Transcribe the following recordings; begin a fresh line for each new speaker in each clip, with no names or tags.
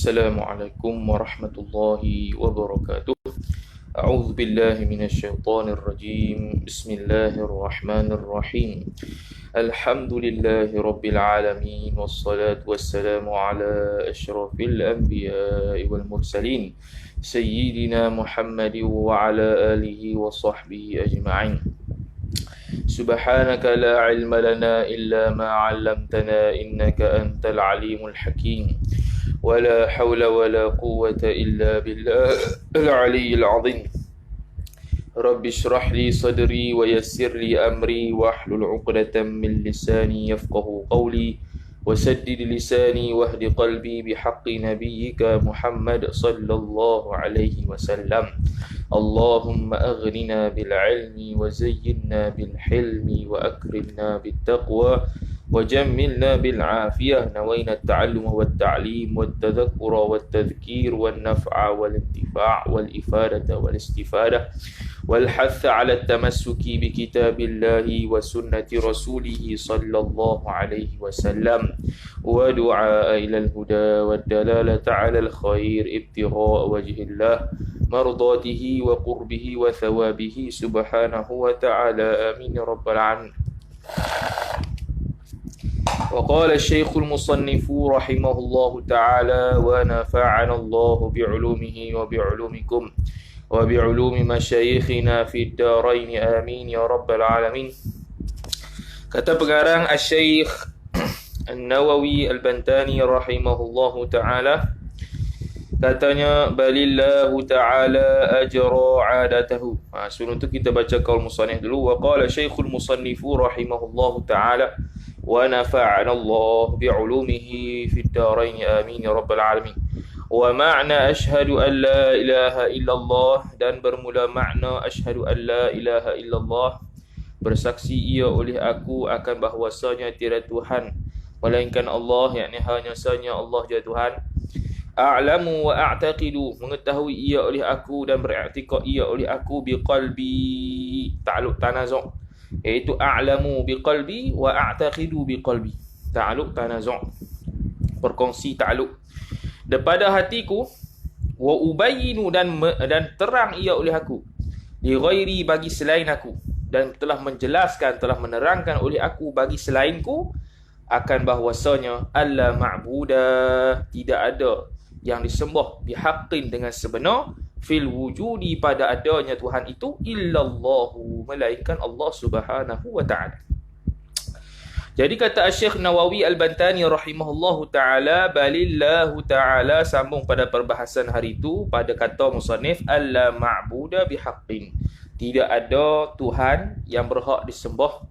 Assalamualaikum warahmatullahi wabarakatuh. A'udzu billahi minasyaitonir rajim. Bismillahirrahmanirrahim. Alhamdulillahi rabbil alamin wassalatu wassalamu ala asyrafil anbiya'i wal mursalin sayyidina Muhammadin wa ala alihi wa sahbihi ajma'in. Subhanaka la ilma lana illa ma 'allamtana innaka antal alimul hakim. ولا حول ولا قوة إلا بالله العلي العظيم. رب اشرح لي صدري ويسر لي أمري واحلل عقدة من لساني يفقه قولي وسدد لساني واهد قلبي بحق نبيك محمد صلى الله عليه وسلم. اللهم أغننا بالعلم وزينا بالحلم وأكرمنا بالتقوى وجملنا بالعافية. نوينا التعلم والتعليم والتذكر والتذكير والنفع والانتفاع والإفادة والاستفادة والحث على التمسك بكتاب الله وسنة رسوله صلى الله عليه وسلم ودعاء إلى الهدى والدلالة على الخير ابتغاء وجه الله مرضاته وقربه وثوابه سبحانه وتعالى. آمين رب العالمين. وقال الشيخ المصنف رحمه الله تعالى ونفعنا الله بعلومه وبعلومكم وبعلوم مشايخنا في الدارين آمين يا رب العالمين. Kata pengarang Al-Syeikh An-Nawawi Al-Bantani rahimahullahu ta'ala, katanya balillahu ta'ala ajra adatahu. Sebelum tu kita baca qaul musannif dulu. Wa qala Syekhul Musannifu rahimahullahu ta'ala wa nafa'ana Allah bi'ulumihi fid darain amin ya rabbal alamin. Wa ma'na ashhadu an la ilaha illallah, dan bermula makna ashhadu an la ilaha illallah, bersaksi ia oleh aku akan bahwasanya tiada Tuhan melainkan Allah, yakni hanya sahaja Allah je Tuhan. A'lamu wa a'taqidu, mengetahui ia oleh aku dan beriktikad ia oleh aku biqalbi, ta'alluq tanazu', iaitu a'lamu biqalbi wa a'taqidu biqalbi, ta'alluq tanazu', berkongsi ta'alluq daripada hatiku. Wa ubayyinu, dan terang ia oleh aku, li ghairi, bagi selain aku, dan telah menjelaskan, telah menerangkan oleh aku bagi selainku akan bahwasanya alla ma'buda, tidak ada yang disembah bihaqqin, dengan sebenar, fil wujudi, pada adanya Tuhan itu, illallahu, melainkan Allah subhanahu wa ta'ala. Jadi kata Syekh Nawawi Al-Bantani rahimahullahu ta'ala, balillahu ta'ala, sambung pada perbahasan hari itu pada kata musannif alla ma'buda bihaqqin, tidak ada Tuhan yang berhak disembah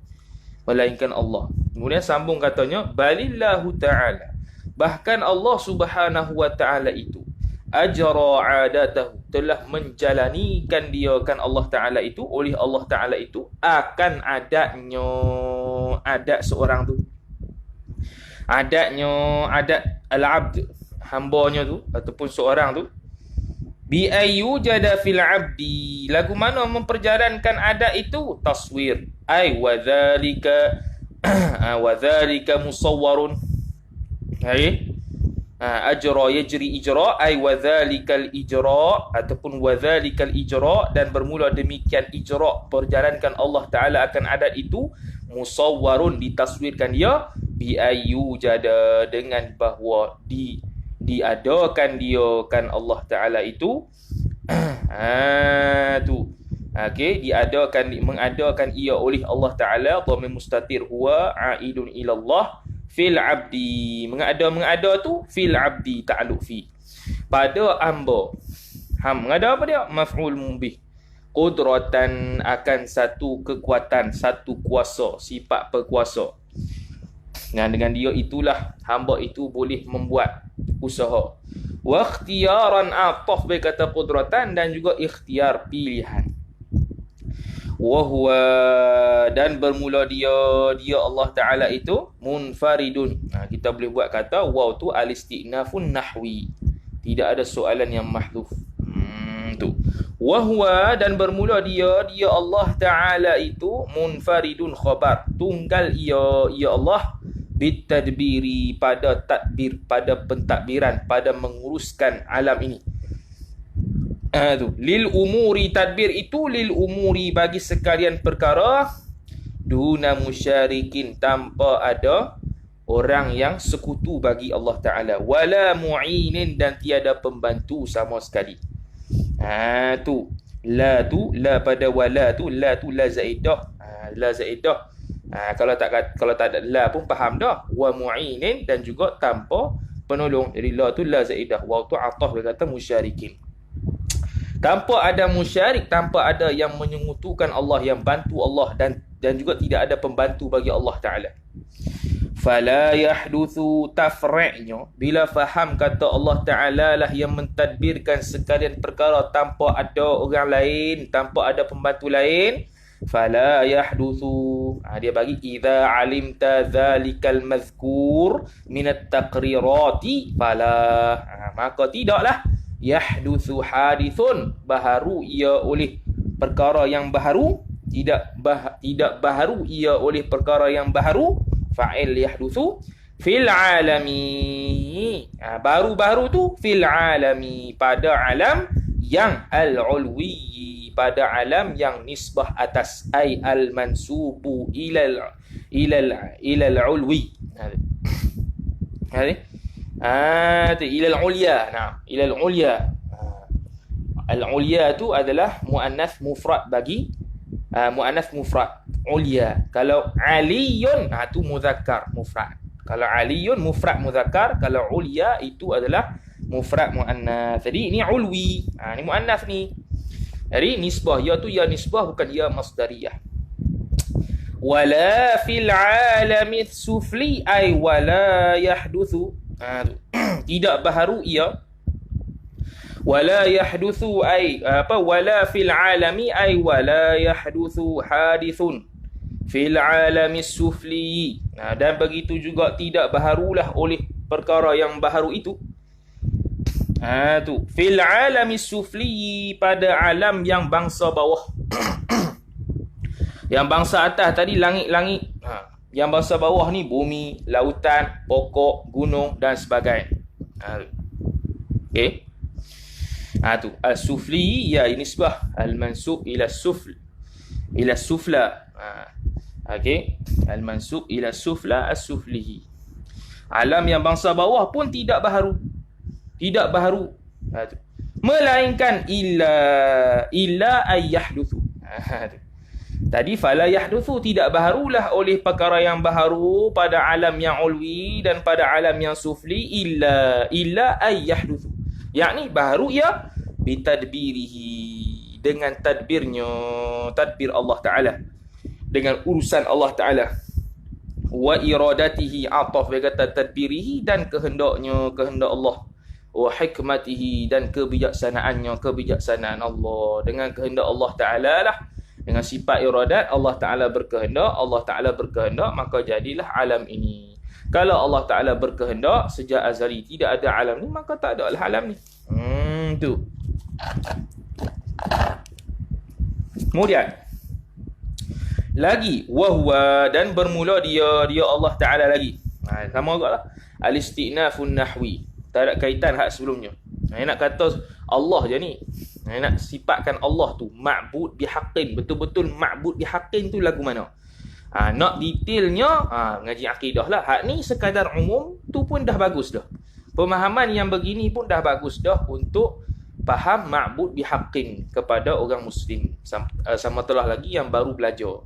melainkan Allah. Kemudian sambung katanya balillahu ta'ala, bahkan Allah subhanahu wa ta'ala itu ajra adatahu, telah menjalanikan dia kan Allah ta'ala itu, oleh Allah ta'ala itu akan adatnya, adat seorang tu, adatnya, adat al-abd, hambanya tu ataupun seorang tu, bi ayyujada fil abdi, lagu mana memperjalankan adat itu, taswir, ay wadzalika wadzalika musawwarun, ay ajra yajri ijra, ay wadzalikal ijra, ataupun wadzalikal ijra, dan bermula demikian ijra, perjalankan Allah Ta'ala akan adat itu, musawwarun, ditaswirkan dia, bi ayyujada, dengan bahawa diadakan dia kan Allah Ta'ala itu tu, okey, mengadakan ia oleh Allah Ta'ala, dhamir mustatir huwa aidun ila Allah fil abdi, mengada tu fil abdi, ta'alluq fi, pada hamba. Mengada apa dia? Maf'ul bih, qudratan, akan satu kekuatan, satu kuasa, sifat berkuasa. Dan dengan dia itulah hamba itu boleh membuat usaha. Wa ikhtiyaran, ataf berkata qudratan, dan juga ikhtiar, pilihan. Wa huwa, dan bermula dia Allah Ta'ala itu munfaridun. Kita boleh buat kata waw tu al-isti'nafun nahwi, tidak ada soalan yang mahdhuf. Tu wa huwa, dan bermula dia Allah Ta'ala itu munfaridun khabar, tunggal ia Allah bitadbiri, pada tadbir, pada pentadbiran, pada menguruskan alam ini. Lil umuri, tadbir itu lil umuri, bagi sekalian perkara, duna musyarikin, tanpa ada orang yang sekutu bagi Allah Ta'ala, wala mu'inin, dan tiada pembantu sama sekali. La pada wala tu, la zaidah. La zaidah. Kalau tak ada la pun faham dah. Wa mu'inin, dan juga tanpa penolong. Jadi la tu la zaidah. Wa tu ataf, dia kata musyarikin. Tanpa ada musyarik, tanpa ada yang menyekutukan Allah, yang bantu Allah, dan juga tidak ada pembantu bagi Allah Ta'ala. Fala yahduthu, tafri'nya, bila faham kata Allah Ta'ala lah yang mentadbirkan sekalian perkara tanpa ada orang lain, tanpa ada pembantu lain. Fala yahduthu, dia bagi idza alimta dzalikal mazkur minat taqrirati fala, maka tidaklah yahduthu hadithun, baharu ia oleh perkara yang baharu, tidak baharu ia oleh perkara yang baharu. Fa'il yahduthu fil alami, baru-baru tu fil alami, pada alam yang al-ulwi, pada alam yang nisbah atas, ay al-mansubu ilal ulwi. Ilal ulya. Ilal ulya. Al-ulya tu adalah muannas mufrad bagi muannas mufrad ulya. Kalau aliyun tu muzakkar mufrad. Kalau aliyun mufrad muzakkar, kalau ulya itu adalah mufrad muannas. Jadi ini ulwi. Ni muannas ni. Jadi nisbah, ya tu ya nisbah, bukan ya masdariyah. Wala fil alami sufli, ay wala yahduthu. Tidak baharu ia. Wala yahduthu, ay wala fil alami, ay wala yahduthu hadithun fil alami sufli. Dan begitu juga tidak baharulah oleh perkara yang baharu itu. Fil alami sufli, pada alam yang bangsa bawah. Yang bangsa atas tadi langit-langit. Yang bangsa bawah ni bumi, lautan, pokok, gunung dan sebagainya. Okey. Tu al-sufli, ya ini nisbah al-mansub ila sufl, ila sufla. Okey, al-mansub ila sufla as-suflihi. Alam yang bangsa bawah pun tidak baharu. Tidak baharu. Melainkan illa ay yahduthu. Tadi fala yahduthu, tidak baharulah oleh perkara yang baharu pada alam yang ulwi dan pada alam yang sufli, illa ay yahduthu. Yakni baharu ya bitadbirihi, dengan tadbirnya, tadbir Allah Ta'ala, dengan urusan Allah Ta'ala. Wa iradatihi, ataf dia kata tadbirihi, dan kehendaknya, kehendak Allah. Wa hikmatihi, dan kebijaksanaannya, kebijaksanaan Allah. Dengan kehendak Allah Ta'ala lah, dengan sifat iradat, Allah Ta'ala berkehendak, Allah Ta'ala berkehendak, maka jadilah alam ini. Kalau Allah Ta'ala berkehendak sejak azali tidak ada alam ni, maka tak ada lah alam ni. Tu. Kemudian lagi wahwa, dan bermula dia Allah Ta'ala lagi. Sama juga lah. Al-istinafun nahwi, tak ada kaitan hak sebelumnya. Nak kata Allah je ni. Nak sifatkan Allah tu ma'bud bihaqqin, betul-betul ma'bud bihaqqin tu lagu mana? Nak detailnya ngaji akidah lah. Hak ni sekadar umum tu pun dah bagus dah. Pemahaman yang begini pun dah bagus dah untuk faham ma'bud bihaqqin kepada orang muslim. Sama telah lagi yang baru belajar.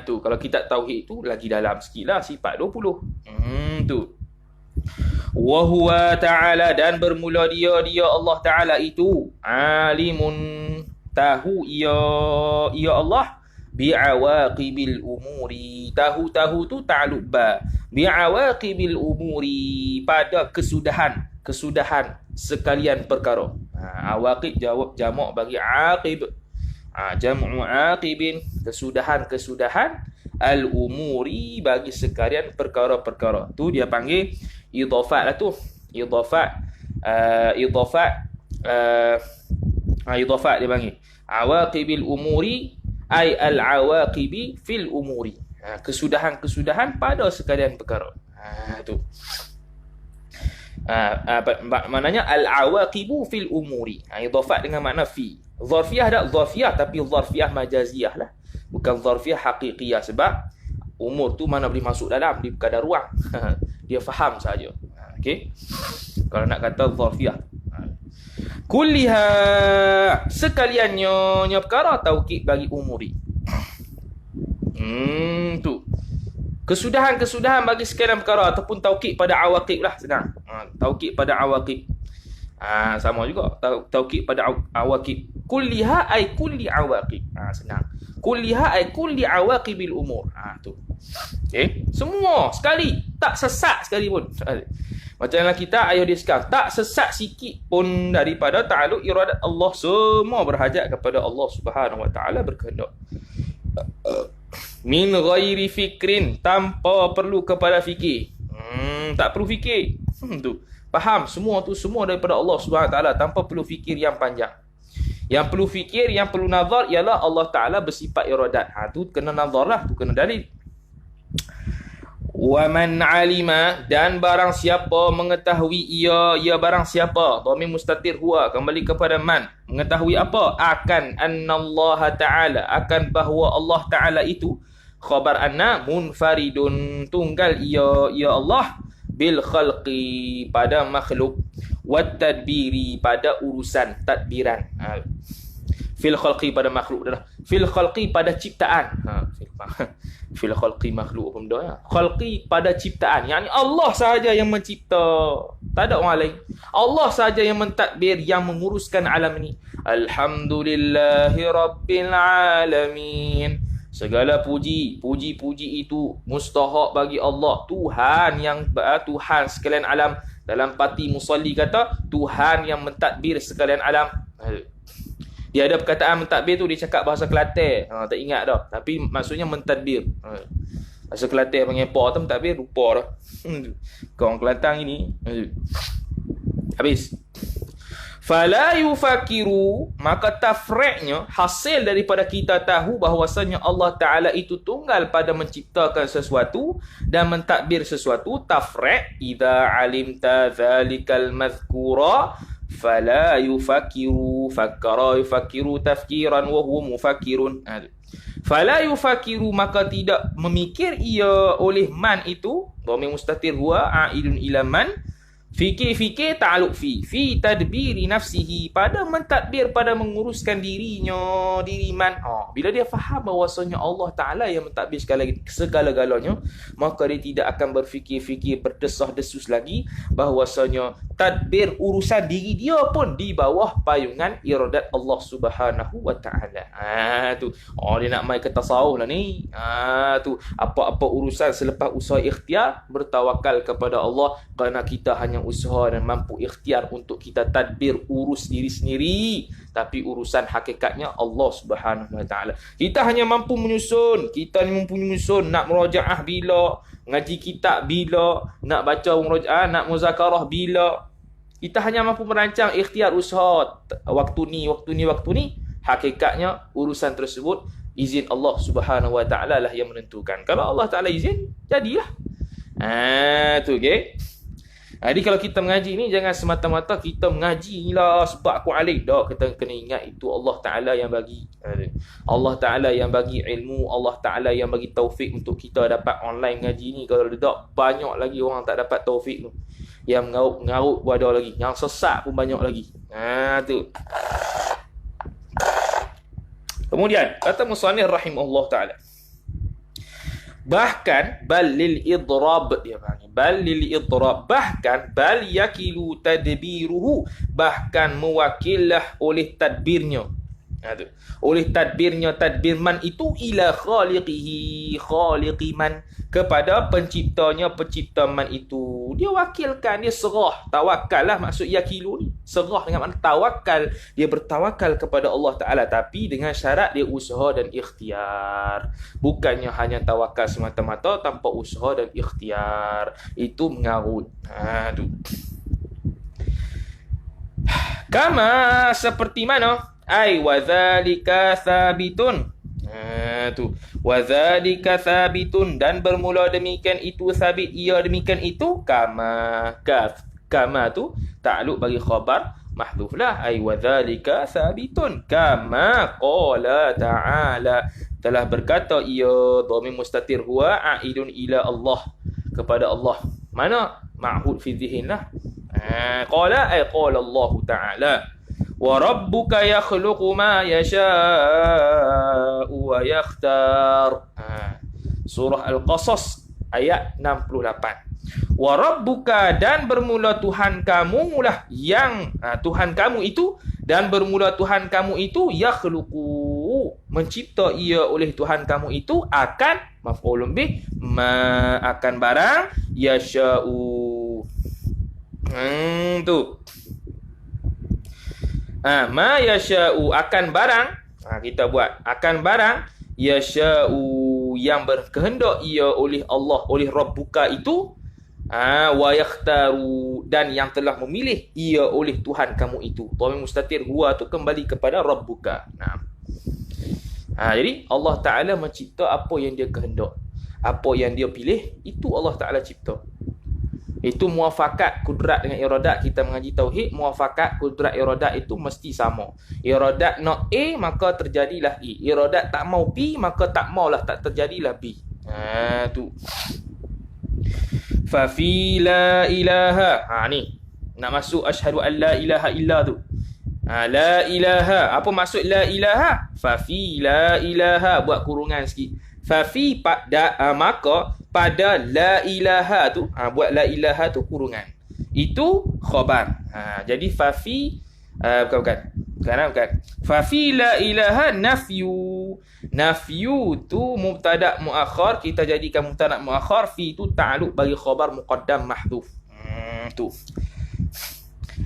Tu kalau kitab tauhid tu lagi dalam sikit lah, sifat 20. Tu. Wa huwa ta'ala, dan bermula dia Allah Ta'ala itu alimun, tahu ia Allah, bi'awaqibil umuri. Tahu tu ta'alluq ba. Bi'awaqibil umuri, pada kesudahan sekalian perkara. Awaqib jawab jamak bagi aqib. Jam'u aqibin, kesudahan al-umuri, bagi sekalian perkara-perkara. Tu dia panggil idhafat lah tu. Idhafat dia panggil awaqibil umuri, ay al-awaqibi fil umuri. Kesudahan-kesudahan pada sekalian perkara. Tu. Maknanya al-awaqibu fil umuri. Idhafat dengan makna fi. Zarfiyah tak zarfiyah, tapi zarfiyah majaziyah lah. Bukan zarfiyah haqiqiyah, sebab umur tu mana boleh masuk dalam, di kadar ruang. Dia faham saja. Okey. Kalau nak kata zarfiyah. Kulliha, sekaliannya perkara taukid bagi umuri. Tu. Kesudahan-kesudahan bagi sekalian perkara ataupun taukid pada awaqib lah, senang. Taukid pada awaqib. Sama juga taukid pada awaqib. Kulliha ay kulli awaqib. Senang. Kulliha ay kulli awaqibil umur. Tu. Okey, semua sekali, tak sesat sekali pun. Macam dalam kita ayuh dia sekarang, tak sesat sikit pun daripada ta'alluq iradat Allah, semua berhajat kepada Allah Subhanahu wa taala berkehendak. Min ghairi fikrin, tanpa perlu kepada fikir. Tak perlu fikir. Tu. Faham semua tu semua daripada Allah Subhanahu wa taala tanpa perlu fikir yang panjang. Yang perlu fikir, yang perlu nazar ialah Allah Taala bersifat iradat. Tu kena nazar lah, tu kena dalil. Wa man alima, dan barang siapa mengetahui ia barang siapa, dhamir mustatir huwa, kembali kepada man, mengetahui apa, akan annallaha ta'ala, akan bahawa Allah Ta'ala itu, khabar anna munfaridun, tunggal ia Allah, bil khalqi, pada makhluk, wat tadbiri, pada urusan tadbiran. Fil khalqi, pada makhluk adalah fil khalqi, pada ciptaan. Fil khalqi makhluk pun dah ya. Khalqi, pada ciptaan. Yani Allah sahaja yang mencipta, tak ada orang lain. Allah sahaja yang mentadbir, yang menguruskan alam ini. Alhamdulillahi rabbil alamin. Segala puji itu mustahak bagi Allah, Tuhan yang Tuhan sekalian alam. Dalam parti musalli kata Tuhan yang mentadbir sekalian alam. Dia ada perkataan mentadbir tu, dia cakap bahasa Kelantan. Tak ingat dah. Tapi maksudnya mentadbir. Bahasa Kelantan panggil apa tu mentadbir, lupa dah. Kau orang Kelantan ini. Habis. Fala yufakiru, maka tafri'nya hasil daripada kita tahu bahawasanya Allah Ta'ala itu tunggal pada menciptakan sesuatu dan mentadbir sesuatu. Tafri' idza alimta dhalikal madhkura fala yufakiru, fakkara yufakiru tafkiran wa huwa mufakirun. Fala yufakiru, maka tidak memikir ia oleh man itu, dhamir mustatir huwa a'idun ila man. Fikir ta'alluq fi tadbiri nafsihi, pada mentadbir, pada menguruskan dirinya, diri man. Bila dia faham bahawasanya Allah Ta'ala yang mentadbir segala-galanya, maka dia tidak akan berfikir-fikir berdesah-desus lagi bahawasanya tadbir urusan diri dia pun di bawah payungan iradat Allah Subhanahu wa Ta'ala. Tu. Dia nak mai ke tasawuf lah ni. Tu. Apa-apa urusan selepas usaha ikhtiar, bertawakal kepada Allah, kerana kita hanya usaha dan mampu ikhtiar untuk kita tadbir urus diri sendiri, tapi urusan hakikatnya Allah Subhanahu wa Ta'ala. Kita hanya mampu menyusun, nak murajaah bila, ngaji kitab bila, nak baca murajaah, nak muzakarah bila. Kita hanya mampu merancang ikhtiar usaha waktu ni. Hakikatnya urusan tersebut izin Allah Subhanahu wa Ta'ala lah yang menentukan. Kalau Allah Ta'ala izin, jadilah. Tu okey. Jadi kalau kita mengaji ni, jangan semata-mata kita mengaji lah sebab aku alim. Tak, kita kena ingat itu Allah Ta'ala yang bagi. Allah Ta'ala yang bagi ilmu, Allah Ta'ala yang bagi taufik untuk kita dapat online ngaji ni. Kalau tak, banyak lagi orang tak dapat taufik tu. Yang mengarut pun ada lagi, yang sesat pun banyak lagi. Tu. Kemudian kata musannif rahimahullah ta'ala, bahkan bal lil idrab, dia panggil bal lil idrab, bahkan bal yakilu tadbiruhu, bahkan mewakillah oleh tadbirnya. Oleh tadbirnya, tadbir man itu ila khaliqihi, khaliqi man, kepada penciptanya, pencipta man itu. Dia wakilkan, dia serah. Tawakal lah maksud yakilu ni. Serah dengan makna tawakal. Dia bertawakal kepada Allah Ta'ala, tapi dengan syarat dia usaha dan ikhtiar. Bukannya hanya tawakal semata-mata tanpa usaha dan ikhtiar. Itu mengarut. Tu. Kama, seperti mana? Ai wa dzalika tsabitun. Tu. Wa dzalika thabitun, dan bermula demikian itu sabit, ia demikian itu kama kama tu ta'alluq bagi khabar mahdhuf lah, ai wa dzalika thabitun kama qala ta'ala, telah berkata ia, dhamir mustatir huwa aidun ila Allah, kepada Allah. Mana ma'hud fi dhihn lah. Qala ay qala Allah ta'ala, wa rabbuka yakhluqu ma yasha'u wa yakhtar. Surah Al-Qasas ayat 68. Wa rabbuka, dan bermula Tuhan kamu lah yang Tuhan kamu itu, dan bermula Tuhan kamu itu, yakhluqu, mencipta ia oleh Tuhan kamu itu, akan maf'ulun bih, ma, akan barang, yasha'u. Tu. Ma yasha'u, akan barang, kita buat akan barang, yasha'u, yang berkehendak ia oleh Allah, oleh Rabbuka itu, wa yakhtaru, dan yang telah memilih ia oleh Tuhan kamu itu. Dhamir mustatir huwa tu kembali kepada Rabbuka. Jadi Allah Ta'ala mencipta apa yang dia kehendak, apa yang dia pilih, itu Allah Ta'ala cipta. Itu muafakat kudrat dengan iradat. Kita mengaji tauhid, muafakat kudrat iradat itu mesti sama. Iradat nak A, maka terjadilah A. Iradat tak mau B, maka tak maulah, tak terjadilah B. Tu. Fa fi la ilaha. Ni nak masuk asyhadu an la ilaha illa tu. La ilaha. Apa maksud la ilaha? Fa fi la ilaha, buat kurungan sikit. Fa fi pada, maka pada la ilaha tu, buat la ilaha tu kurungan. Itu khabar. Jadi fa fi bukan. Fa fi la ilaha nafyu. Nafyu tu mubtada muakhar, kita jadikan mubtada muakhar, fi tu ta'alluq bagi khabar muqaddam mahdhuf. Tu.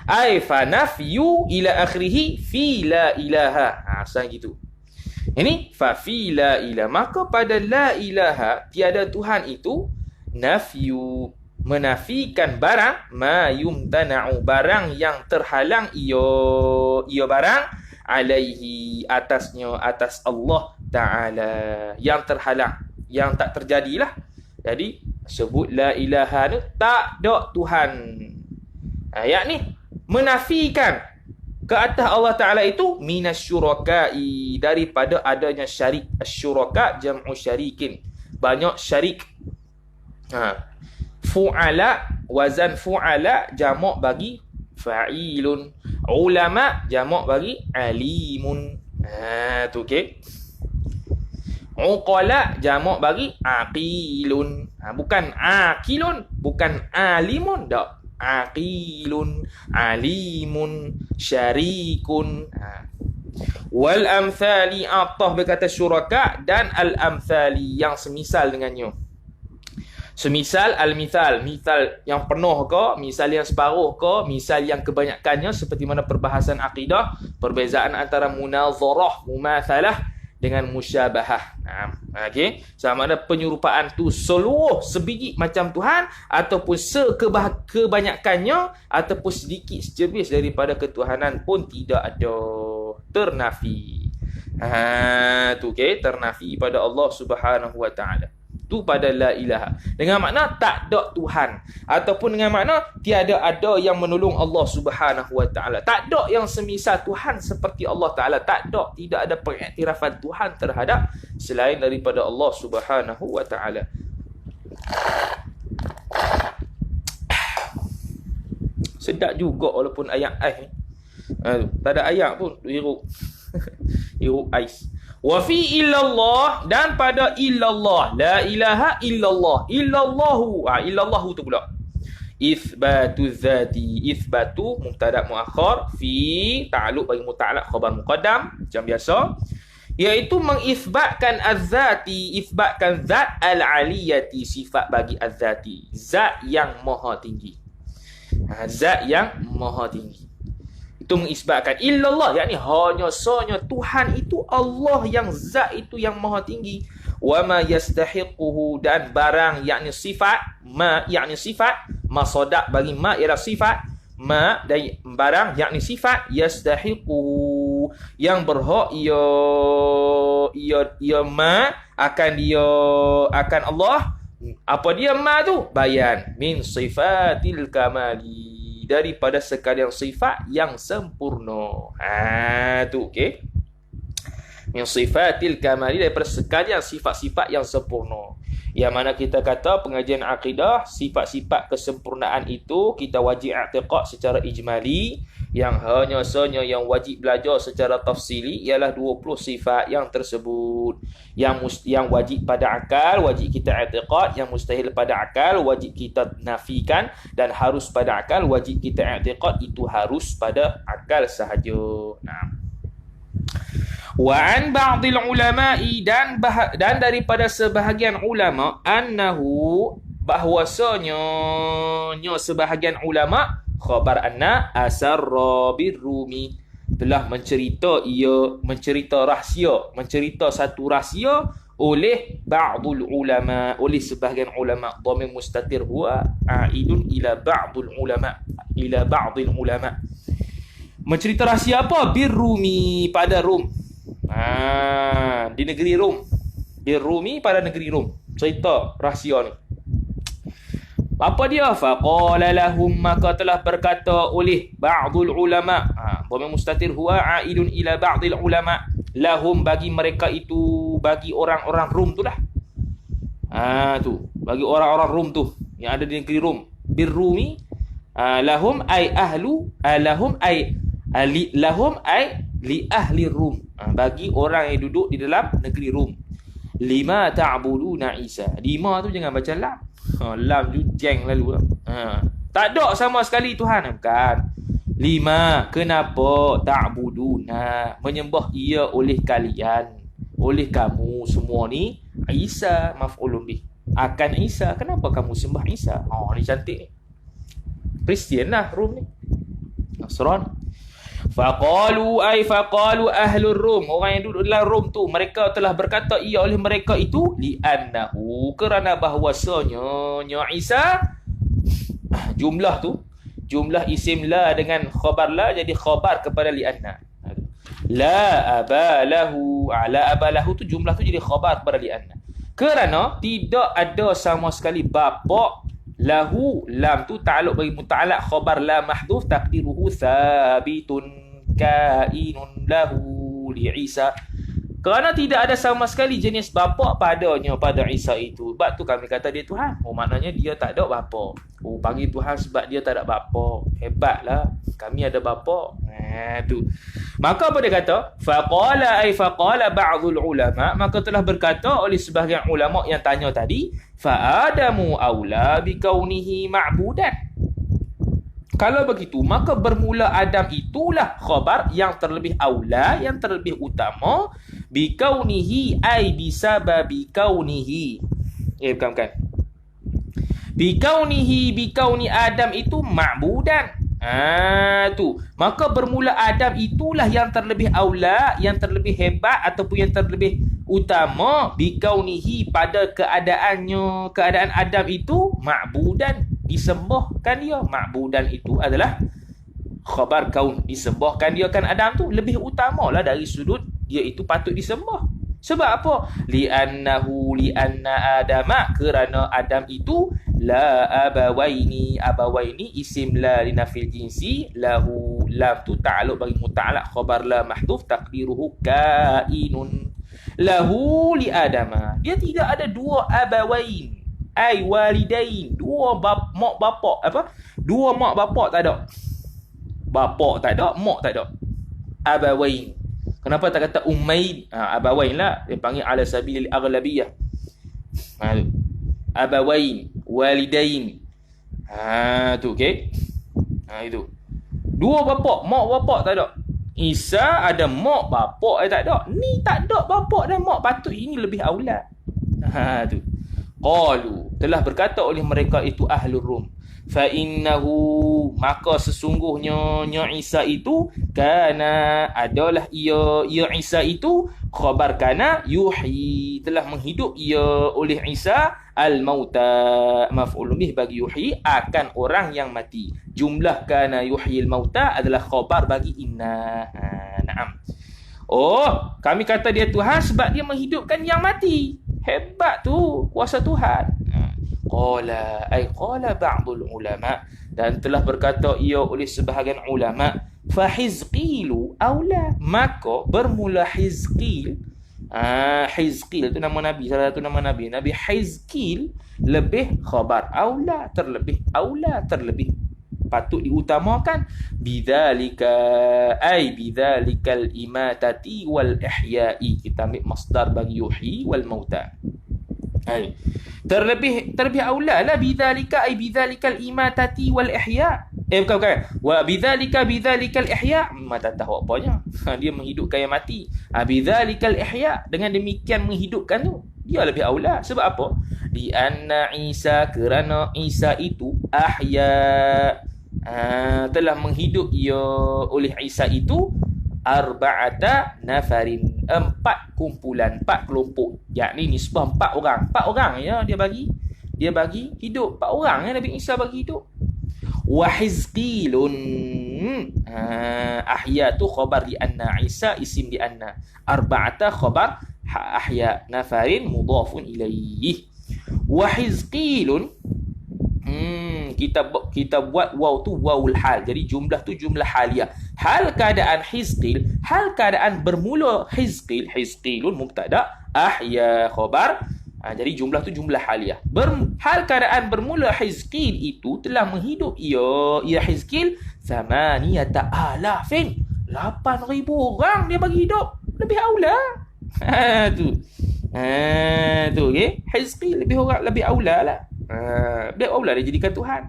Ai fa nafyu ila akhirih fi la ilaha. Asal gitu. Ini fa fi la ilaha, maka pada la ilaha, tiada Tuhan itu, nafyu, menafikan barang, ma yumtana'u, barang yang terhalang ia barang, alaihi, atasnya, atas Allah Ta'ala, yang terhalang, yang tak terjadilah. Jadi sebut la ilaha ni tak ada Tuhan. Yakni menafikan ke atas Allah Ta'ala itu, minasyuraka'i, daripada adanya syarik. Asyuraka jam'u syarikin, banyak syarik. Fu'ala, wazan fu'ala jamak bagi fa'ilun. Ulama jamak bagi alimun. Tu okey. Uqala jamak bagi aqilun. Bukan aqilun, bukan alimun, tak. Aqilun, alimun, syarikun. Wal amthali, atah berkata syuraka, dan al amthali, yang semisal dengannya. Semisal al-mithal, misal yang penuh ke, misal yang separuh ke, misal yang kebanyakannya, seperti mana perbahasan akidah, perbezaan antara munazarah, mumathalah dengan musyabahah. Okey, sama ada penyerupaan tu seluruh sebiji macam Tuhan, ataupun kebanyakannya, ataupun sedikit secebis daripada ketuhanan pun tidak ada, ternafi. Tu okey, ternafi pada Allah Subhanahu wa taala. Tu pada la ilaha, dengan makna tak ada Tuhan, ataupun dengan makna tiada ada yang menolong Allah Subhanahu wa taala. Tak ada yang semisal Tuhan seperti Allah Taala. Tak ada, tidak ada pengiktirafan Tuhan terhadap selain daripada Allah Subhanahu wa taala. Sedap juga walaupun ayat ais. Tak ada ayat pun hiruk. Hiruk ais. Wa fi illallah, dan pada illallah, la ilaha illallah, illallahu, illallahu tu pula itsbatu dzati, itsbatu mubtada muakhar, fi ta'alluq bagi muta'allaq khabar muqaddam macam biasa, iaitu mengisbatkan az-zati, isbatkan zat al-aliyati, sifat bagi az-zati, zat yang maha tinggi. Zat yang maha tinggi itu mengisbatkan illallah, yakni hanya sanya Tuhan itu, Allah yang zat itu yang maha tinggi. Wa ma yastahiquhu, dan barang, yakni sifat, ma yakni sifat, masodak bagi ma ialah sifat, ma dari barang yakni sifat, yastahiquhu, yang berhak ia ma akan Allah. Apa dia ma tu? Bayan min sifatil kamali, daripada sekalian sifat yang sempurna. Tu okey. Min sifatil kamali, daripada sekalian sifat-sifat yang sempurna. Yang mana kita kata pengajian akidah, sifat-sifat kesempurnaan itu kita wajib i'tiqad secara ijmali. Yang hanya sahaja yang wajib belajar secara tafsili ialah 20 sifat yang tersebut. Yang wajib pada akal, wajib kita i'tiqad. Yang mustahil pada akal, wajib kita nafikan. Dan harus pada akal, wajib kita i'tiqad. Itu harus pada akal sahaja. Wa an ba'dil ulama'i, dan daripada sebahagian ulama, annahu, bahwasanya sebahagian ulama, khabar anna asarra birrumi, telah mencerita satu rahsia oleh ba'dul ulama, oleh sebahagian ulama. Dhamir mustatir huwa a'idun ila ba'dul ulama. Mencerita rahsia apa? Birrumi, pada Rum. Di negeri Rum. Birrumi, pada negeri Rum. Cerita rahsia ni. Apa dia? Faqala lahum, maka telah berkata oleh ba'dul ulama. Dhamir mustatir huwa a'idun ila ba'dil ulama. Lahum, bagi mereka itu, bagi orang-orang Rum tu lah. Bagi orang-orang Rum tu yang ada di negeri Rum. Birrumi, lahum ay ahlu, lahum ay li ahli Rum. Bagi orang yang duduk di dalam negeri Rum. Lima ta'buduna Isa. Lima tu jangan baca lam. Lam tu jeng lalu. Tak ada sama sekali Tuhan. Bukan. Lima, kenapa ta'buduna, menyembah ia oleh kalian, oleh kamu semua ni, Isa maf'ulun bih, akan Isa. Kenapa kamu sembah Isa? Ni cantik ni. Kristian lah Rum ni. Nasran. Faqalu ahlur Rum, orang yang duduk dalam Rum tu, mereka telah berkata ia oleh mereka itu, li'annahu, kerana bahwasanya Isa, jumlah isim la dengan khabar la jadi khabar kepada li'anna. La abalahu tu jumlah tu jadi khabar kepada li'anna. Kerana tidak ada sama sekali bapa. Lahu, lam tu ta'aluk bagi muta'alaq khabar la mahdhuf, taqdiruhu thabitun kainun lahu li Isa. Kerana tidak ada sama sekali jenis bapa padanya pada Isa itu. Sebab tu kami kata dia Tuhan. Maknanya dia tak ada bapa. Panggil Tuhan sebab dia tak ada bapa. Hebatlah. Kami ada bapa. Tu. Maka apa dia kata? Faqala ba'dul ulama, maka telah berkata oleh sebahagian ulama yang tanya tadi, fa'adamu aula bikaunihi ma'budan. Kalau begitu, maka bermula Adam itulah khabar yang terlebih aula, yang terlebih utama, bikaunihi ay bisababi kaunihi. Bukan. Bikauni Adam itu ma'budan. Tu. Maka bermula Adam itulah yang terlebih aula, yang terlebih hebat ataupun yang terlebih utama, bikaunihi, pada keadaan Adam itu ma'budan, disembahkan dia. Ma'budan itu adalah khabar kaun, disembahkan dia kan Adam tu lebih utamalah dari sudut dia itu patut disembah. Sebab apa? Li'anna Adama, kerana Adam itu la abawaini isim la linafil jinsi, lahu, lam tu ta'aluk bagi muta'alaq khabar la mahdhuf, taqdiruhu kainun. Lahu li Adama, dia tidak ada dua abawain ay walidain, dua mak bapak, dua mak bapak tak ada. Bapak tak ada, mak tak ada. Abawain. Kenapa tak kata ummain? Abawain lah. Dia panggil ala sabilil aghlabiyah. Abawain, walidain. Tu okey. Itu. Dua bapak, mak bapak tak ada. Isa ada mak bapak tak ada. Ni tak ada bapak dan mak, patut ini lebih aula. Tu. Qalu, telah berkata oleh mereka itu ahlur Rum, fa innahu, maka sesungguhnya Isa itu, kana, adalah ia Isa itu, khabar kana, yuhyi, telah menghidup ia oleh Isa, al-mauta, maf'ulun bih bagi yuhyi, akan orang yang mati. Jumlah kana yuhyi al-mauta adalah khabar bagi inna. Naam. Oh, kami kata dia Tuhan sebab dia menghidupkan yang mati. Hebat tu kuasa Tuhan. Qala ba'dul ulama, dan telah berkata ia oleh sebahagian ulama, fa Hizqilu aula, maka bermula Hizqil. Hizqil itu nama Nabi, salah satu nama Nabi. Nabi Hizqil lebih khabar, aula terlebih patut diutamakan. Bidzalikal imatati wal ihya'i, kita ambil masdar bagi yuhyi wal mauta. Terlebih aula lah, bidzalikal imatati wal ihya. Bukan. Wa bidzalikal ihya, mata tahu apanya. Dia menghidupkan yang mati. Bidzalikal ihya, dengan demikian menghidupkan tu dia lebih aula. Sebab apa? Di anna Isa, kerana Isa itu ahya, telah menghidup ia oleh Isa itu arba'ata nafarin, 4 kumpulan, 4 kelompok, yakni nisbah 4 orang ya, dia bagi hidup 4 orang ya, Nabi Isa bagi hidup. Wa Hizqilun, ahya tu khabar di anna, Isa isim di anna, arba'ata khabar ahya, nafarin mudhafun ilaih. Wa Hizqilun, kita buat waw tu wawul hal, jadi jumlah tu jumlah haliyah. Hal keadaan Hizqil, hal keadaan bermula Hizqilun mubtada, ahya khabar. Jadi jumlah tu jumlah haliyah. Hal keadaan bermula Hizqil itu telah menghidup ia Hizqil 8,000, 8,000 orang dia bagi hidup, lebih aula. Tu okey, Hizqil lebih aula lah. Dia aula dia jadikan Tuhan.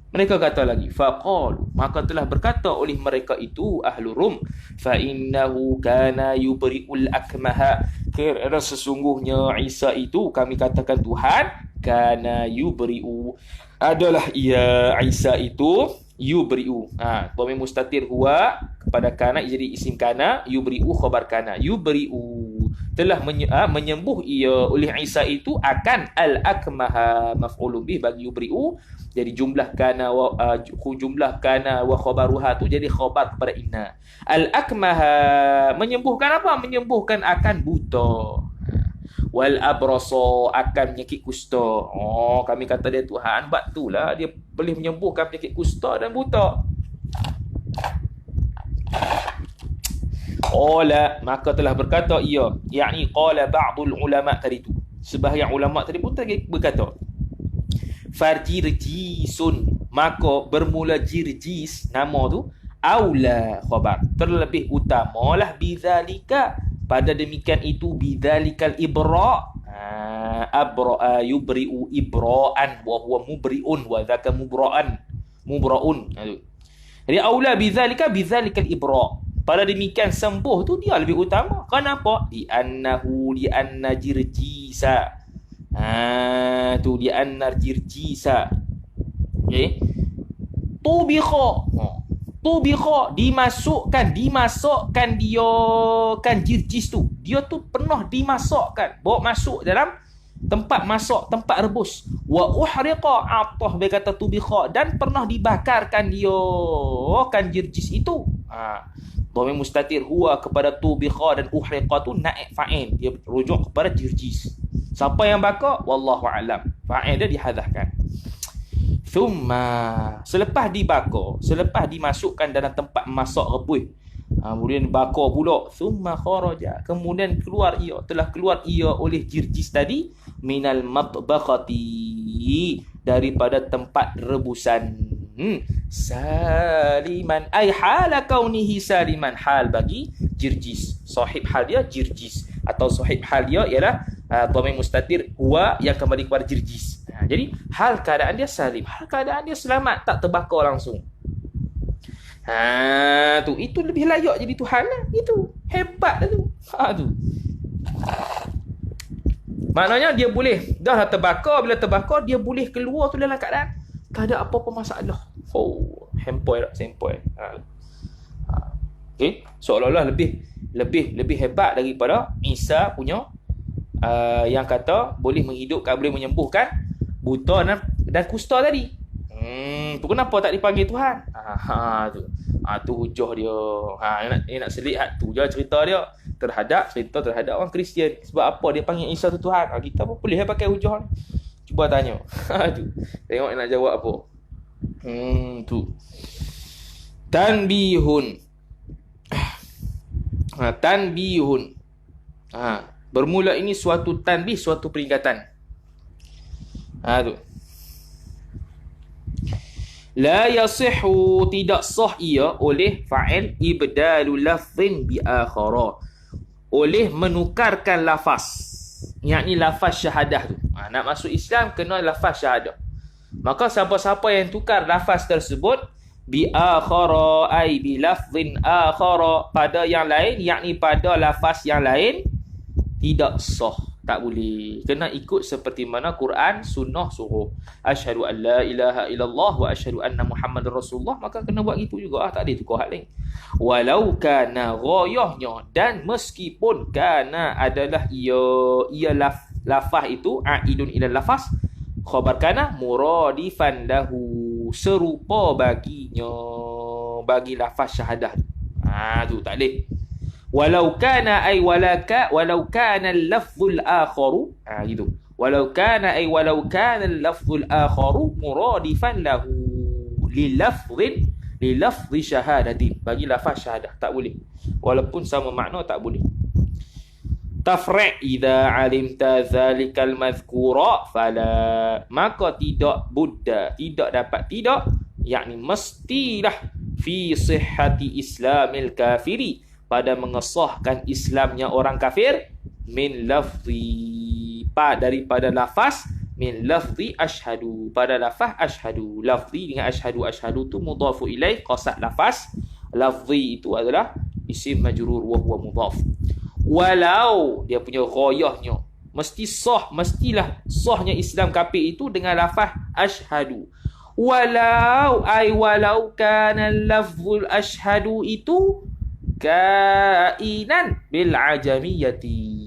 Mereka kata lagi, faqalu, maka telah berkata oleh mereka itu ahlu Rum, fa innahu kana yubri'ul akmaha, kerana sesungguhnya Isa itu kami katakan Tuhan, kana yubri'u, adalah ia Isa itu yubri'u. Dhamir mustatir huwa kepada kana jadi isim kana, yubri'u khabar kana. Yubri'u telah menyembuh ia oleh Isa itu akan al-akmaha, maf'ulun bih bagi yubri'u. Jadi jumlah kana wa khabaruha tu jadi khabar kepada inna. Al-akmaha menyembuhkan apa? Menyembuhkan akan buta. Wal abrasa akan penyakit kusta. Oh, kami kata dia Tuhan, sebab itulah dia boleh menyembuhkan penyakit kusta dan buta. Qala, maka telah berkata ia, yakni qala ba'dul ulama tadi tu, sebahagian ulama tadi pun berkata, farjirjisun, maka bermula jirjis nama tu, aula khabar, terlebih utamalah bidzalika, pada demikian itu, bidzalikal ibra, abra yubri'u ibra'an wa huwa mubri'un wa dzaka mubra'un. Jadi aula bidzalikal ibra, pada demikian sembuh tu dia lebih utama. Kenapa? Di anna jirjisa. Tu di anna jirjisa. Okey. Tubikha dimasukkan dia kan jirjis tu. Dia tu pernah dimasukkan, bawa masuk dalam tempat masak, tempat rebus. Wa uhriqa, atah berkata tubikha, dan pernah dibakarkan dia kan jirjis itu. Dhamir mustatir huwa kepada tubikha, dan uhriqa tu naib fa'il, dia rujuk kepada jirjis. Siapa yang bakar? Wallahu a'lam. Fa'il dia dihadahkan. Thumma, selepas dibakar, selepas dimasukkan dalam tempat masak rebus, kemudian bakar pula. Thumma kharaja, kemudian telah keluar ia oleh jirjis tadi, minal matbakhati, daripada tempat rebusan. Saliman, ay hala kaunihi saliman, hal bagi jirjis, sahib hal dia jirjis, atau sahib hal dia ialah dhamir mustatir huwa yang kembali kepada jirjis. Jadi hal keadaan dia salim, hal keadaan dia selamat, tak terbakar langsung. Itu lebih layak jadi Tuhan lah. Itu hebat dah tu. Tu maknanya dia boleh dah terbakar, bila terbakar dia boleh keluar tu dalam keadaan tak ada apa-apa masalah. Hempoi tak sempoi. Okey, seolah-olah lebih hebat daripada Isa punya yang kata boleh menghidupkan, boleh menyembuhkan buta dan kusta tadi. Tu kenapa tak dipanggil Tuhan? Tu. Tu hujah dia. Nak selit tu je cerita dia cerita terhadap orang Kristian. Sebab apa dia panggil Isa tu Tuhan? Kita pun boleh pakai hujah ni. Cuba tanya. Tu. Tengok nak jawab apa. Tu. Tanbihun. Tanbihun. Bermula ini suatu tanbih, suatu peringatan. Tu. La yasihu, tidak sah ia oleh fa'il ibdalu lafzin bi akhara, oleh menukarkan lafaz, yakni lafaz syahadah tu. Nak masuk Islam kena lafaz syahadah. Maka siapa-siapa yang tukar lafaz tersebut bi akhara ay bi lafzin akhara, pada yang lain, yakni pada lafaz yang lain, tidak sah, tak boleh. Kena ikut seperti mana Quran, sunnah suruh. Asyhadu an la ilaha illallah wa asyhadu anna Muhammadar Rasulullah, maka kena buat gitu juga. Tak boleh tukar hal lain. Walau kana ghayahnya, dan meskipun kana adalah ia lafaz itu aidun ila lafaz khabar kana muradifan lahu, serupa baginya, bagi lafaz syahadah. Tu tak boleh. Walau kana ay walau kana al-lafzul akharu, gitu. Walau kana al-lafzul akharu muradifan lahu li lafzi syahadatin, bagi lafaz syahadah tak boleh. Walaupun sama makna tak boleh. Tafri' idza alimta zalikal madhkura fala, maka tidak budda, tidak dapat tidak, yakni mestilah fi sihhati islamil kafiri, pada mengesahkan Islamnya orang kafir, min lafzi, daripada lafaz, min lafzi ashhadu, pada lafaz ashhadu. Lafzi dengan ashhadu tu mudhafu ilaih, qasad lafaz. Lafzi itu adalah isim majrur wa huwa mudhaf. Walau dia punya ghayahnya mesti sah, mestilah sahnya Islam kafir itu dengan lafaz ashhadu. Walau kana lafzul ashhadu itu kainan bil ajamiyati.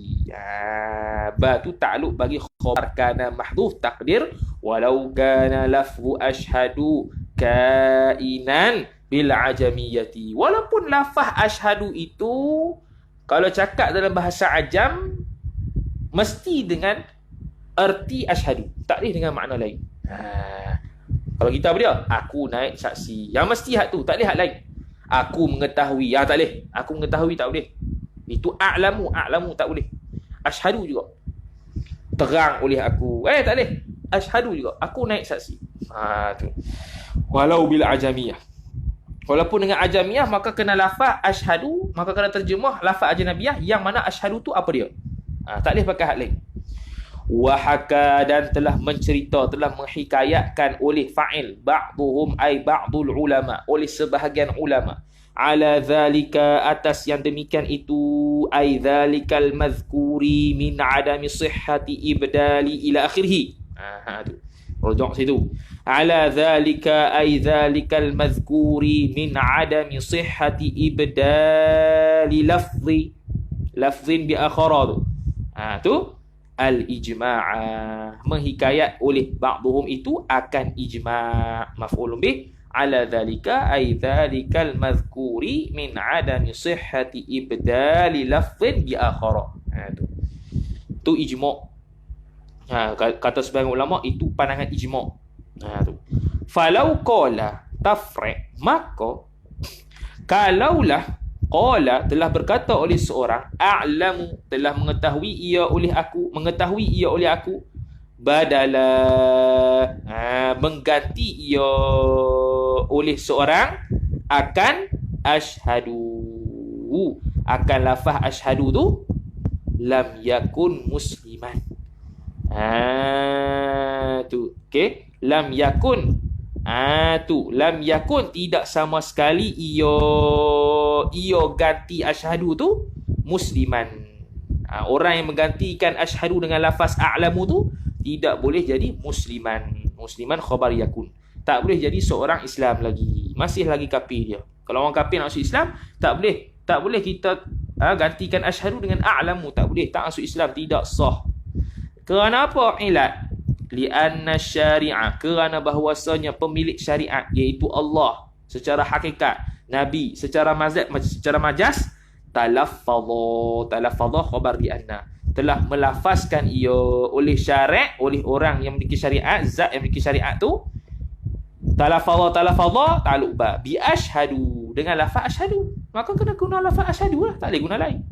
Ba tu ta'alluq bagi khabar kana mahdhuf, takdir walau kana lafzu ashhadu kainan bil ajamiyati. Walaupun lafaz ashhadu itu kalau cakap dalam bahasa ajam mesti dengan erti ashhadu, tak boleh dengan makna lain. Kalau kita apa dia? Aku naik saksi. Yang mesti hak tu, tak boleh hak lain. Aku mengetahui, tak boleh. Aku mengetahui tak boleh. Itu a'lamu tak boleh. Ashhadu juga. Terang oleh aku. Tak boleh. Ashhadu juga. Aku naik saksi. Tu. Walau bil ajamiyah. Walaupun dengan ajamiyah, maka kena lafaz ashhadu, maka kena terjemah lafaz ajnabiyah, yang mana ashhadu tu apa dia? Tak boleh pakai hak lain. Wahaka, dan telah mencerita, telah menghikayatkan oleh fa'il, ba'duhum ay ba'dul ulama, oleh sebahagian ulama, ala zalika, atas yang demikian itu, ay zalikal mazkuri min adami sihhati ibdali ila akhirih. Tu rujuk situ. Ala zalika ay zalikal mazkuri min adami sihhati ibdali lafzin bi akhara. Tu al-ijma', menghikayat oleh ba'duhum itu akan ijma'. Maf'ulun bih ala dhalika ay dhalikal madhkuri min adami sihhati ibdali lafzin bi akhara. Tu ijma'. Kata sebagian ulama itu pandangan ijma'. Tu. Falau qala tafri', maka kalaulah qala telah berkata oleh seorang, a'lamu, telah mengetahui ia oleh aku, badala, mengganti ia oleh seorang akan ashhadu, akan lafaz ashhadu tu, lam yakun musliman. Tu okey, lam yakun. Lam yakun, tidak sama sekali ia ganti ashhadu tu musliman. Orang yang menggantikan ashhadu dengan lafaz a'lamu tu tidak boleh jadi musliman. Musliman khabar yakun, tak boleh jadi seorang Islam lagi, masih lagi kafir dia. Kalau orang kafir nak masuk Islam, tak boleh kita gantikan ashhadu dengan a'lamu, tak boleh, tak masuk Islam, tidak sah. Kerana apa? Ilat li'anna syari'ah, kerana bahwasanya pemilik syariat iaitu Allah secara hakikat, Nabi secara majas talaffadha khabar bi anna, telah melafazkan ia oleh syariat, oleh orang yang memiliki syariat, zat yang memiliki syariat tu. Talaffadha ta'alluq ba bi ashhadu, dengan lafaz ashhadu, maka kena guna lafaz ashhadu lah, tak boleh guna lain.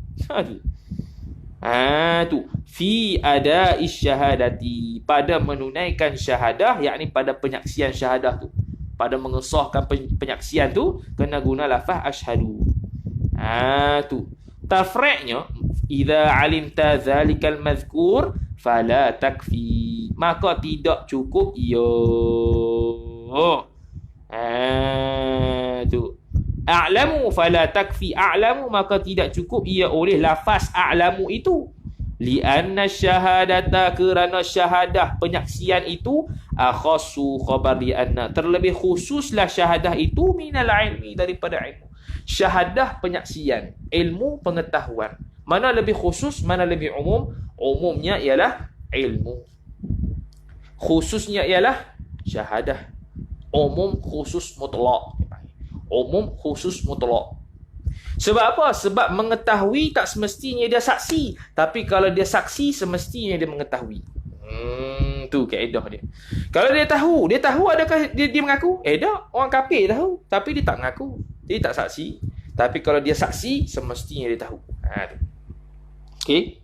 Tu fi ada'i syahadati, pada menunaikan syahadah, yakni pada penyaksian syahadah tu, pada mengesahkan penyaksian tu kena guna lafaz ashhadu. Tu tafri'nya, idza alimta zalikal mazkur fala takfi, maka tidak cukup ia. Tu a'lamu fala takfi, a'lamu maka tidak cukup ia oleh lafaz a'lamu itu. Lianna syahadata, kerana syahadah penyaksian itu akhassu khabar li anna, terlebih khususlah syahadah itu minal ilmi, daripada ilmu. Syahadah penyaksian, ilmu pengetahuan, mana lebih khusus, mana lebih umum? Umumnya ialah ilmu, khususnya ialah syahadah. Umum khusus mutlak, umum khusus mutlak. Sebab apa? Sebab mengetahui tak semestinya dia saksi, tapi kalau dia saksi semestinya dia mengetahui. Tu kaedah dia. Kalau dia tahu adakah dia mengaku? Tak, orang kafir tahu tapi dia tak mengaku, dia tak saksi. Tapi kalau dia saksi semestinya dia tahu. Okey.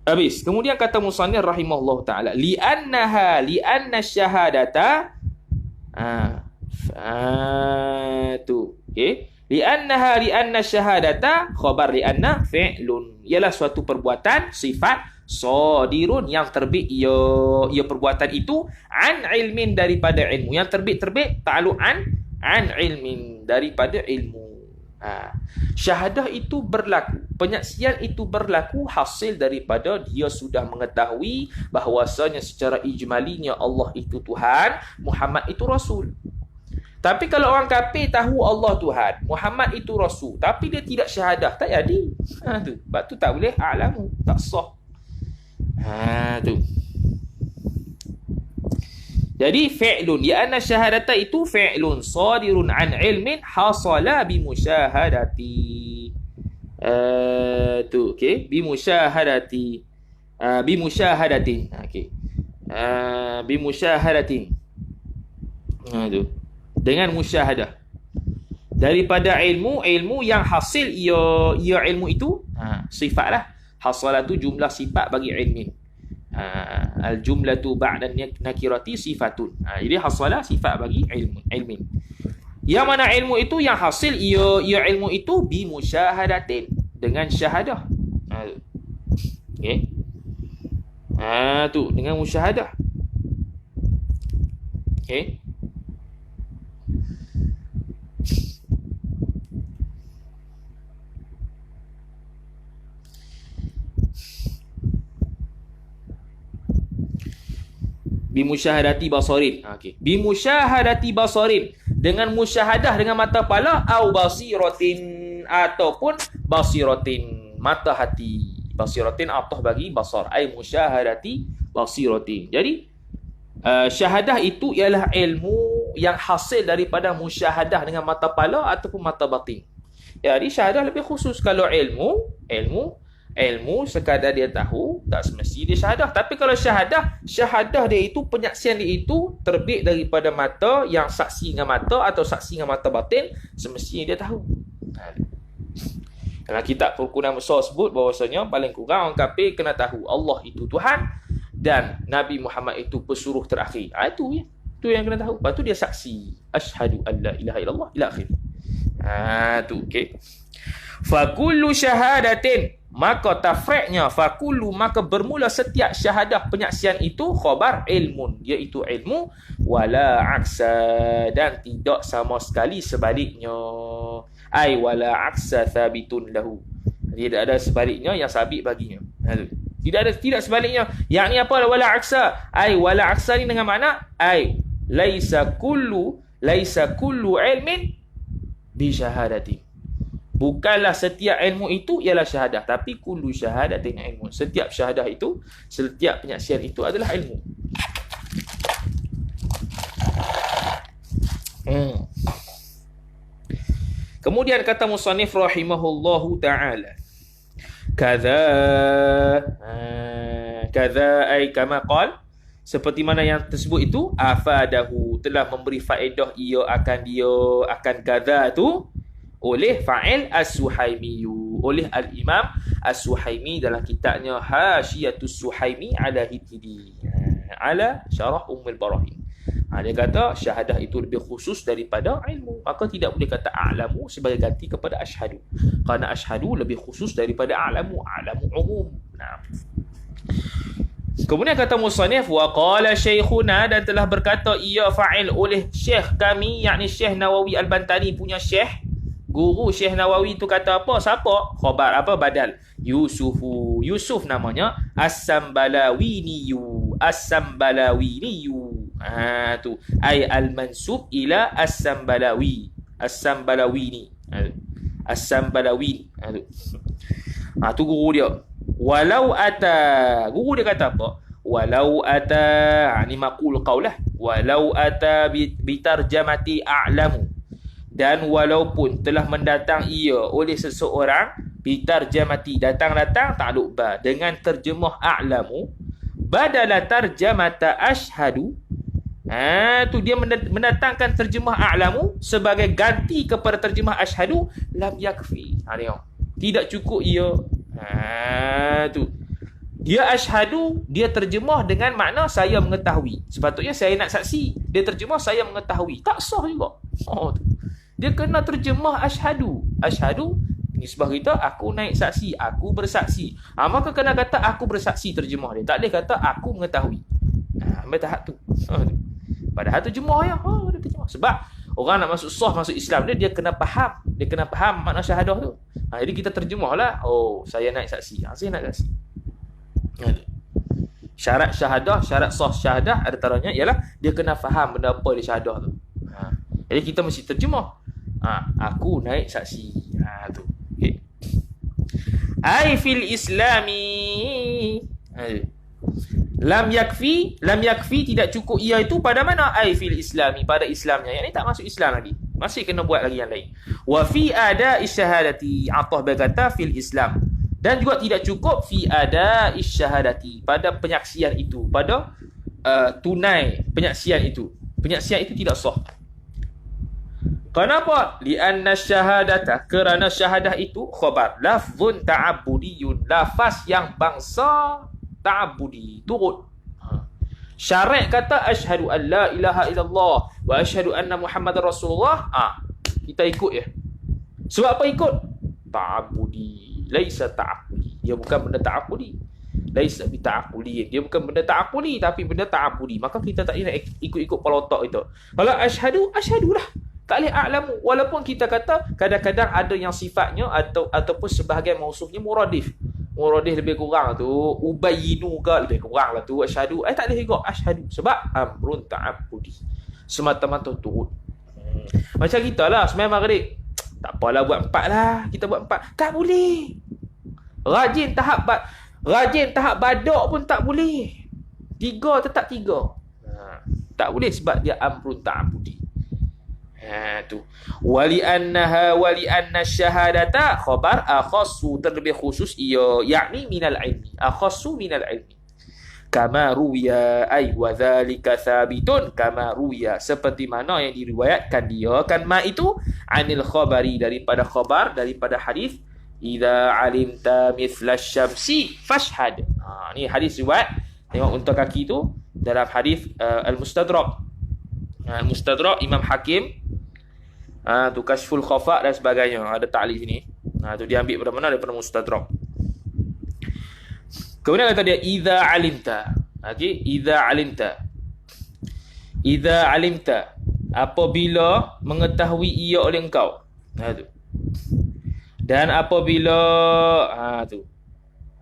Habis. Kemudian kata musannif rahimahullah taala, li'anna syahadata tu. Okey. Li'anna syahadata khabar li'anna fi'lun, ialah suatu perbuatan, sifat sadirun, yang terbit ia perbuatan itu an ilmin, daripada ilmu. Yang terbit ta'alluq an ilmin, daripada ilmu. Syahadah itu berlaku, penyaksian itu berlaku hasil daripada dia sudah mengetahui bahawasanya secara ijmalinya Allah itu Tuhan, Muhammad itu Rasul. Tapi kalau orang kafir tahu Allah Tuhan, Muhammad itu Rasul, tapi dia tidak syahadah, tak jadi. Tu. Sebab tu tak boleh a'lamu, tak sah. Tu. Jadi fi'lun, ya anna syahadata itu fi'lun sadirun an ilmin hasala bi musyahadati. Tu, okey, bi musyahadati. Bi musyahadatin. Okey. Bi musyahadatin. Tu. Dengan musyahadah. Daripada ilmu yang hasil ia ilmu itu, sifatlah. Hasalah tu jumlah sifat bagi ilmin. Al-jumlatu ba'da nakirati sifatun. Jadi hasalah sifat bagi ilmin. Yang mana ilmu itu yang hasil ia ilmu itu bi musyahadatin, dengan syahadah. Okey. Tu dengan musyahadah. Okey. Bimusyahadati basarin. Okey. Bimusyahadati basarin, dengan musyahadah dengan mata kepala, au basiratin, ataupun basiratin, mata hati. Basiratin atah bagi basar, ai musyahadati basiratin. Jadi syahadah itu ialah ilmu yang hasil daripada musyahadah dengan mata kepala ataupun mata batin. Jadi syahadah lebih khusus. Kalau ilmu sekadar dia tahu, tak semesti dia syahadah. Tapi kalau syahadah dia itu, penyaksian dia itu terbit daripada mata, yang saksi dengan mata atau saksi dengan mata batin, semestinya dia tahu. Dalam kitab Perkunan Besar sebut bahawasanya paling kurang orang kafir kena tahu Allah itu Tuhan dan Nabi Muhammad itu pesuruh terakhir. Itu yang kena tahu. Lepas tu dia saksi, asyhadu an la ilaha illallah ila akhir. Tu okey. Fa kullu syahadatin, maka tafri'nya fakulu, maka bermula setiap syahadah penyaksian itu khabar ilmun, iaitu ilmu, wala aksa, dan tidak sama sekali sebaliknya. Ai wala aksa thabitun lahu, tidak ada sebaliknya yang sabit baginya. Tidak sebaliknya. Yang ni apa? Wala aksa. Ai wala aksa ni dengan makna ai laisa kullu ilmin bi syahadati. Bukanlah setiap ilmu itu ialah syahadah, tapi kullu syahadatin ilmu. Setiap syahadah itu, setiap penyaksian itu adalah ilmu. Kemudian kata musannif rahimahullahu ta'ala, kadza kadza ay kama qal, seperti mana yang tersebut itu, afadahu, telah memberi faedah ia akan kadza tu oleh fa'il As-Suhaimi, oleh al-Imam As-Suhaimi dalam kitabnya Hasyiatus Suhaimi ala Hitidi, ala syarah Ummul Barahin. Dia kata syahadah itu lebih khusus daripada ilmu, maka tidak boleh kata a'lamu sebagai ganti kepada asyhadu, kerana asyhadu lebih khusus daripada a'lamu umum. Nah. Kemudian kata musannif, wa qala syekhuna, dan telah berkata ia fa'il oleh syekh kami, yakni Syekh Nawawi Al-Bantani punya syekh, guru Syekh Nawawi tu kata apa? Siapa? Khabar apa? Badal. Yusuf namanya, As-Sambalawiniyu. Tu ay al-mansub ila As-Sambalawi. As-Sambalawini. As-Sambalawini. Tu guru dia. Walau ata, guru dia kata apa? Walau ata, ni maqul qaulah. Walau ata bitarjamati a'lamu, dan walaupun telah mendatang ia oleh seseorang, bitarjamati, datang ta'alluq ba, dengan terjemah a'lamu, badala tarjamata ashhadu, tu dia mendatangkan terjemah a'lamu sebagai ganti kepada terjemah ashhadu, lam yakfi. Tengok, tidak cukup ia. Tu dia ashhadu, dia terjemah dengan makna saya mengetahui, sepatutnya saya nak saksi, dia terjemah saya mengetahui, tak sah juga. Tu dia kena terjemah ashhadu. Ashhadu nisbah kita aku naik saksi, aku bersaksi. Maka kena kata aku bersaksi, terjemah dia. Tak boleh kata aku mengetahui. Ambil tahap tu. Padahal terjemah ya. Dia terjemah. Sebab orang nak masuk sah, masuk Islam dia kena faham. Dia kena faham makna syahadah tu. Jadi kita terjemahlah. Saya naik saksi. Saya nak saksi. Syarat syahadah, syarat sah syahadah antaranya ialah dia kena faham benda apa dia syahadah tu. Jadi kita mesti terjemah. Aku naik saksi. Tu. Okay. Ai fil islami. Lam yakfi tidak cukup ia itu pada mana? Ai fil islami, pada Islamnya. Yang ni tak masuk Islam lagi. Masih kena buat lagi yang lain. Wa fi ada isyahadati. Athah berkata fil Islam. Dan juga tidak cukup fi ada isyahadati, pada penyaksian itu, pada tunai penyaksian itu. Penyaksian itu tidak sah. Kenapa? Lianna syahadata, kerana syahadah itu khabar lafzun ta'abudiyun, lafaz yang bangsa ta'abudi, turut. Syarat kata asyhadu an la ilaha illallah wa asyhadu anna Muhammadar Rasulullah, kita ikut ya. Sebab apa ikut? Ta'abudi, laisa ta'abudi. Dia bukan benda ta'abudi. Laisa bi ta'abudi. Dia bukan benda ta'abudi tapi benda ta'abudi. Maka kita tak nak ikut-ikut kepala otak itu. Kalau asyhadulah. Tak boleh a'lamu. Walaupun kita kata kadang-kadang ada yang sifatnya ataupun sebahagian mausufnya muradif. Muradif lebih kurang tu. Ubayyinu ke lebih kurang lah tu. Asyhadu. Tak boleh juga asyhadu. Sebab amrun ta'abudi. Semata-mata turut. Macam kita lah sembahyang maghrib. Tak apalah buat 4 lah. Kita buat 4. Tak boleh. Rajin tahap badak pun tak boleh. 3 tetap 3. Tak boleh sebab dia amrun ta'abudi. Tu wali anna syahadata khabar akhassu, terlebih khusus ia, yakni minal ilmi, akhassu minal ilmi, kama ruwiya ay wa dzalika thabitun kama ruwiya, seperti mana yang diriwayatkan dia kan ma itu anil khabari, daripada khabar, daripada hadis, idza alimta mithla syamsi fashhad. Ni hadis riwayat tengok unta kaki tu dalam hadis al-Mustadrak. Al-Mustadrak Imam Hakim. Tu Kashful Khafa dan sebagainya. Ada ta'lif sini. Tu dia ambil pada mana? Daripada Mustadrak. Kemudian kata dia idza alimta. Okey, idza alimta apabila mengetahui ia oleh engkau. Tu. Dan apabila tu.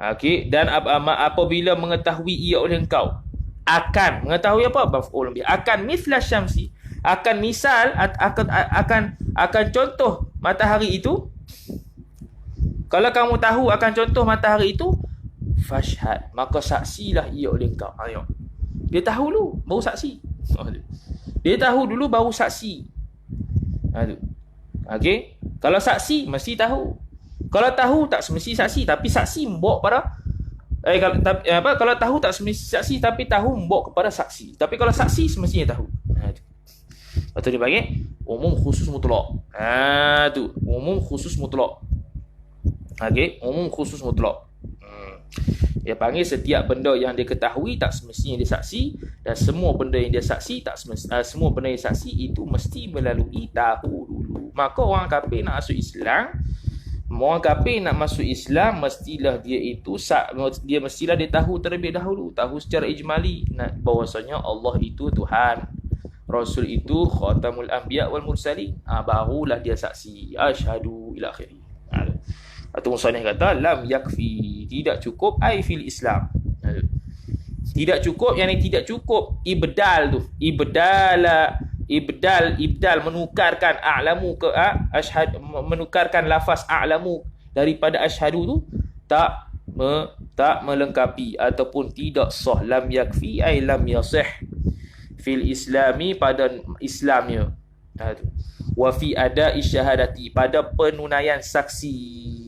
Okey, dan apabila mengetahui ia oleh engkau, akan mengetahui apa? Maf'ul bih. Akan mithla syamsi, akan misal, akan contoh matahari itu. Kalau kamu tahu akan contoh matahari itu, fashhad, maka saksilah ia oleh engkau. Tengok. Dia tahu dulu baru saksi. Dia tahu dulu baru saksi. Okey. Kalau saksi mesti tahu. Kalau tahu tak semesti saksi, tapi saksi membawa pada kalau tahu tak semesti saksi, tapi tahu membawa kepada saksi. Tapi kalau saksi semestinya tahu. Lepas tu dia panggil umum khusus mutlak. Tu umum khusus mutlak. Okey, umum khusus mutlak. Dia panggil setiap benda yang dia ketahui tak semestinya dia saksi, dan semua benda yang dia saksi semua benda yang saksi itu mesti melalui tahu dulu. Maka orang kafir nak masuk Islam, mestilah dia tahu terlebih dahulu, tahu secara ijmali bahwasanya Allah itu Tuhan, Rasul itu khatamul anbiya wal mursalin. Barulah dia saksi asyhadu ila akhirih. Atau musannif kata lam yakfi, tidak cukup ai fil Islam. Tidak cukup, yang ini tidak cukup ibdal tu. Ibdal menukarkan a'lamu ke asyhad, menukarkan lafaz a'lamu daripada asyhadu tu tak melengkapi ataupun tidak sah. Lam yakfi ai lam yasih fil islami, pada Islamnya. Wa fi ada'i syahadati, pada penunaian saksi.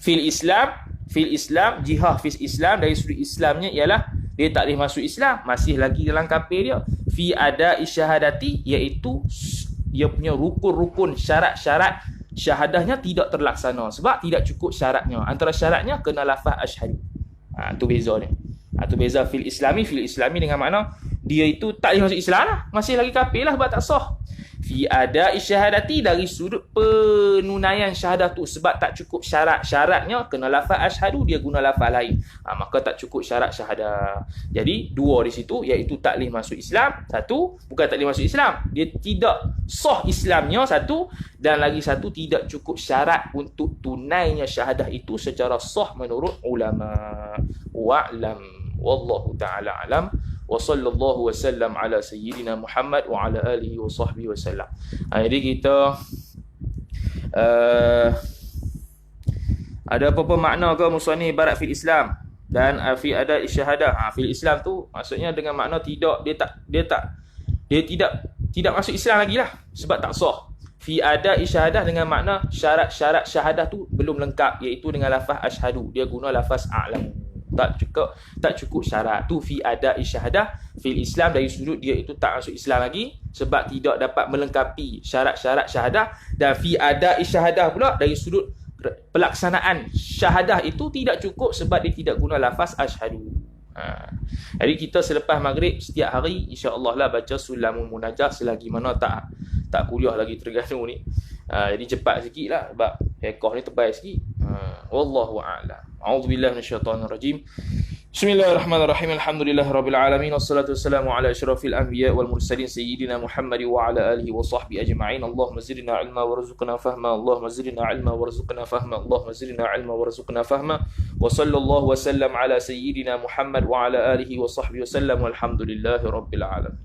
Fil Islam, jihah fil Islam, dari sudut Islamnya ialah dia tak boleh masuk Islam, masih lagi dalam kafir dia. Fi ada'i syahadati, iaitu dia punya rukun-rukun syarat-syarat syahadahnya tidak terlaksana sebab tidak cukup syaratnya. Antara syaratnya kena lafaz asyhadu. Tu bezanya. Tu beza fil islami dengan makna dia itu tak boleh masuk Islam lah, masih lagi kafir lah sebab tak sah. Fi ada'i syahadati, dari sudut penunaian syahadah tu sebab tak cukup syaratnya kena lafaz asyhadu, dia guna lafaz lain, maka tak cukup syarat syahadah. Jadi dua di situ, iaitu tak boleh masuk Islam, satu, bukan tak boleh masuk Islam, dia tidak sah Islamnya, satu, dan lagi satu, tidak cukup syarat untuk tunainya syahadah itu secara sah menurut ulama. Wa'lam wallahu ta'ala alam. Wa sallallahu wasallam ala sayyidina Muhammad wa ala alihi wa sahbihi wasallam. Jadi kita ada apa-apa makna ke musannif ibarat fil Islam dan fi ada isyahadah. Fil Islam tu maksudnya dengan makna tidak masuk Islam lagi lah sebab tak sah. Fi ada isyahadah dengan makna syarat-syarat syahadah tu belum lengkap, iaitu dengan lafaz asyhadu, dia guna lafaz a'lamu. Tak cukup syarat tu. Fi ada isyahadah fil Islam, dari sudut dia itu tak masuk Islam lagi sebab tidak dapat melengkapi syarat-syarat syahadah. Dan fi ada isyahadah pula dari sudut pelaksanaan syahadah itu tidak cukup sebab dia tidak guna lafaz asyhadu. Jadi kita selepas maghrib setiap hari insya-Allah lah baca Sulamul Munajah selagi mana tak kuliah lagi terganu ni. Jadi cepat sikit lah sebab hekoh ni tebal sikit. Wallahu a'lam. A'udzubillahi minasyaitonir rajim. Bismillahirrahmanirrahim. Alhamdulillahirabbil alamin, wassalatu wassalamu ala asyrafil anbiya wal mursalin sayyidina Muhammad wa ala alihi wa sahbihi ajma'in. Allahumma zidna ilma warzuqna fahma. Allahumma zidna ilma warzuqna fahma. Allahumma zidna ilma warzuqna fahma. Wa sallallahu wasallam ala sayyidina Muhammad wa ala alihi wa sahbihi wasallam. Walhamdulillahirabbil alamin.